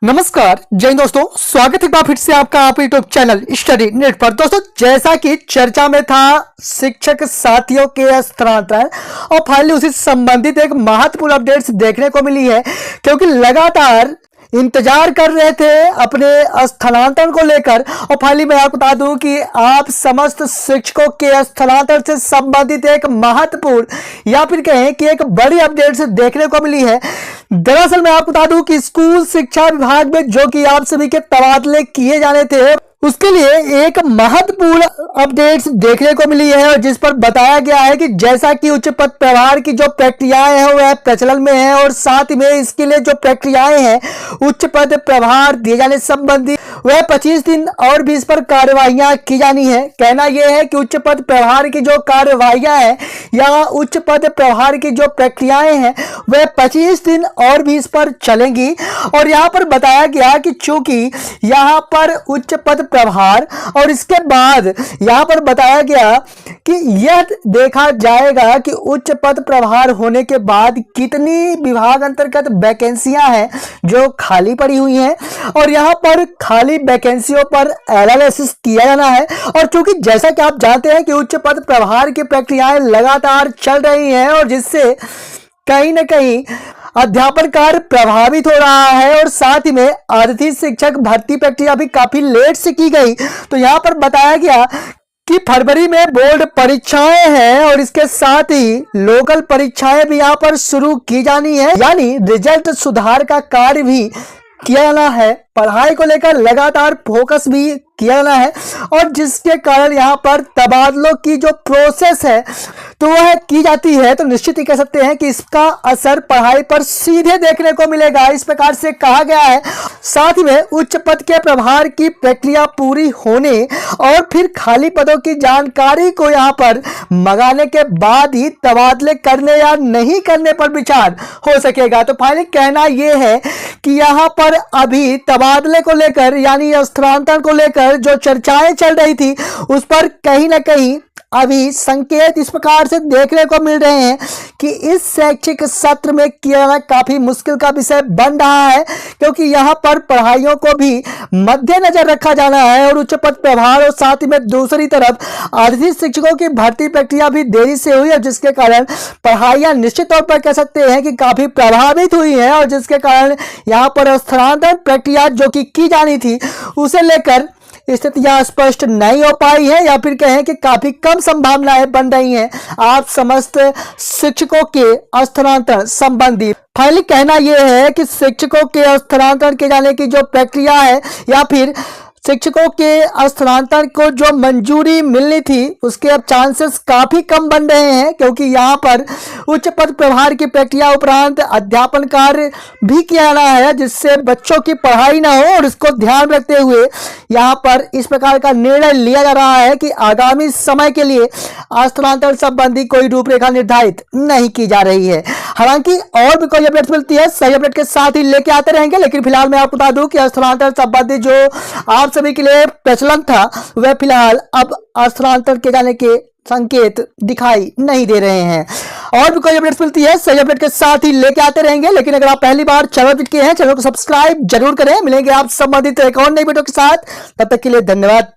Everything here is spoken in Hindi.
नमस्कार जय हिंद दोस्तों, स्वागत है एक बार फिर से आपका आप यूट्यूब चैनल स्टडी नेट पर। दोस्तों, जैसा कि चर्चा में था शिक्षक साथियों के स्थानांतरण और फाइनली उसी संबंधित एक महत्वपूर्ण अपडेट्स देखने को मिली है, क्योंकि लगातार इंतजार कर रहे थे अपने स्थानांतरण को लेकर। और फाइनली मैं आपको बता दूं कि आप समस्त शिक्षकों के स्थानांतरण से संबंधित एक महत्वपूर्ण या फिर कहें कि एक बड़ी अपडेट्स देखने को मिली है। दरअसल मैं आपको बता दूं कि स्कूल शिक्षा विभाग में जो कि आप सभी के तबादले किए जाने थे, उसके लिए एक महत्वपूर्ण अपडेट्स देखने को मिली है, और जिस पर बताया गया है कि जैसा कि उच्च पद प्रभार की जो प्रक्रियाएं हैं वह प्रचलन में है, और साथ में इसके लिए जो प्रक्रियाएं हैं उच्च पद प्रभार दिए जाने संबंधी वह 25 दिन और भी इस पर कार्यवाहियां की जानी है। कहना यह है कि उच्च पद प्रभार की जो कार्यवाहियां हैं या उच्च पद प्रभार की जो प्रक्रियाएं हैं वह 25 दिन और भी इस पर चलेंगी। और यहाँ पर बताया गया कि चूंकि यहाँ पर उच्च पद प्रभार और इसके बाद यहां पर बताया गया कि यह देखा जाएगा कि उच्च पद प्रभार होने के बाद कितनी विभाग अंतर्गत वैकेंसियां हैं जो खाली पड़ी हुई हैं, और यहां पर खाली वैकेंसियों पर एनालिसिस किया जाना है। और चूंकि जैसा कि आप जानते हैं कि उच्च पद प्रभार की प्रक्रियाएं लगातार चल रही हैं, और जिससे कहीं ना कहीं अध्यापन कार्य प्रभावित हो रहा है, और साथ ही में अतिथि शिक्षक भर्ती प्रक्रिया भी काफी लेट से की गई। तो यहाँ पर बताया गया कि फरवरी में बोर्ड परीक्षाएं हैं, और इसके साथ ही लोकल परीक्षाएं भी यहाँ पर शुरू की जानी है, यानी रिजल्ट सुधार का कार्य भी किया जाना है। पढ़ाई को लेकर लगातार फोकस भी किया जाना है, और जिसके कारण यहाँ पर तबादलों की जो प्रोसेस है तो वह की जाती है। तो निश्चित ही कह सकते हैं कि इसका असर पढ़ाई पर सीधे देखने को मिलेगा, इस प्रकार से कहा गया है। साथ ही में उच्च पद के प्रभार की प्रक्रिया पूरी होने और फिर खाली पदों की जानकारी को यहाँ पर मंगाने के बाद ही तबादले करने या नहीं करने पर विचार हो सकेगा। तो फाइनली कहना यह है कि यहाँ पर अभी तबादले को लेकर यानी स्थानांतरण को लेकर जो चर्चाएं चल रही थी उस पर कहीं ना कहीं अभी संकेत इस प्रकार से देखने को मिल रहे हैं कि इस शैक्षिक सत्र में किया जाना काफी मुश्किल का विषय बन रहा है, क्योंकि यहाँ पर पढ़ाइयों को भी मद्देनजर रखा जाना है, और उच्च पद प्रभार और साथ ही में दूसरी तरफ अतिथि शिक्षकों की भर्ती प्रक्रिया भी देरी से हुई है, जिसके कारण पढ़ाइयां निश्चित तौर पर कह सकते हैं कि काफी प्रभावित हुई है, और जिसके कारण यहाँ पर स्थानांतरण प्रक्रिया जो कि की जानी थी उसे लेकर स्थितियां स्पष्ट नहीं हो पाई है, या फिर कहें कि काफी कम संभावनाएं बन रही हैं आप समस्त शिक्षकों के स्थानांतरण संबंधी। फाइनली कहना यह है कि शिक्षकों के स्थानांतरण के जाने की जो प्रक्रिया है या फिर शिक्षकों के स्थानांतरण को जो मंजूरी मिलनी थी उसके अब चांसेस काफी कम बन रहे हैं, क्योंकि यहाँ पर उच्च पद प्रभार की प्रक्रिया उपरांत अध्यापन कार्य भी किया जाना है, जिससे बच्चों की पढ़ाई ना हो, और इसको ध्यान रखते हुए यहाँ पर इस प्रकार का निर्णय लिया जा रहा है कि आगामी समय के लिए स्थानांतरण संबंधी कोई रूपरेखा निर्धारित नहीं की जा रही है। हालांकि और भी कोई अपडेट मिलती है सही अपडेट के साथ ही लेके आते रहेंगे, लेकिन फिलहाल मैं आपको बता दूं कि स्थानांतरण संबंधी जो आप सभी के लिए प्रचलन था वह फिलहाल अब स्थानांतरण के जाने के संकेत दिखाई नहीं दे रहे हैं। और भी कोई अपडेट्स मिलती है सही अपडेट के साथ ही लेके आते रहेंगे, लेकिन अगर आप पहली बार चैनल विजिट किए हैं चैनल को सब्सक्राइब जरूर करें। मिलेंगे आप संबंधित एक और नई वीडियो के साथ, तब तक के लिए धन्यवाद।